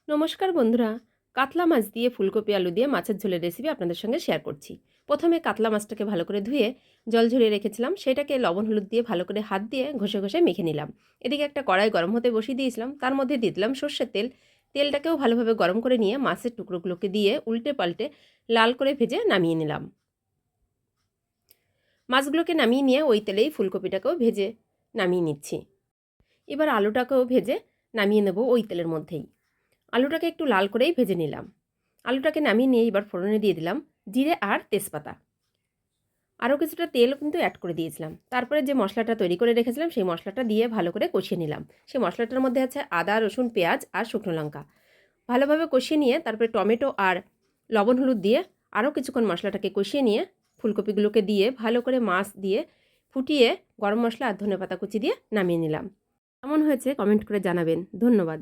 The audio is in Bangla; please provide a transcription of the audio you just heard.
নমস্কার বন্ধুরা, কাতলা মাছ দিয়ে ফুলকপি আলু দিয়ে মাছের ঝোলের রেসিপি আপনাদের সঙ্গে শেয়ার করছি। প্রথমে কাতলা মাছটাকে ভালো করে ধুয়ে জল ঝরিয়ে রেখেছিলাম, সেটাকে লবণ হলুদ দিয়ে ভালো করে হাত দিয়ে ঘষে ঘষে মেখে নিলাম। এদিকে একটা কড়াই গরম হতে বসিয়ে দিয়েছিলাম, তার মধ্যে দিয়ে দিলাম সর্ষের তেল। তেলটাকেও ভালোভাবে গরম করে নিয়ে মাছের টুকরোগুলোকে দিয়ে উল্টে পাল্টে লাল করে ভেজে নামিয়ে নিলাম। মাছগুলোকে নামিয়ে নিয়ে ওই তেলেই ফুলকপিটাকেও ভেজে নামিয়ে নিচ্ছি। এবার আলুটাকেও ভেজে নামিয়ে নেব ওই তেলের মধ্যেই। আলুটাকে একটু লাল করেই ভেজে নিলাম। আলুটাকে নামিয়ে নিয়ে এবার ফোড়নে দিয়ে দিলাম জিরে আর তেজপাতা। আরও কিছুটা তেল কিন্তু অ্যাড করে দিয়েছিলাম। তারপরে যে মশলাটা তৈরি করে রেখেছিলাম সেই মশলাটা দিয়ে ভালো করে কষিয়ে নিলাম। সেই মশলাটার মধ্যে আছে আদা, রসুন, পেঁয়াজ আর শুকনো লঙ্কা। ভালোভাবে কষিয়ে নিয়ে তারপরে টমেটো আর লবণ হলুদ দিয়ে আরও কিছুক্ষণ মশলাটাকে কষিয়ে নিয়ে ফুলকপিগুলোকে দিয়ে ভালো করে মাছ দিয়ে ফুটিয়ে গরম মশলা আর ধনেপাতা কুচি দিয়ে নামিয়ে নিলাম। কেমন হয়েছে কমেন্ট করে জানাবেন। ধন্যবাদ।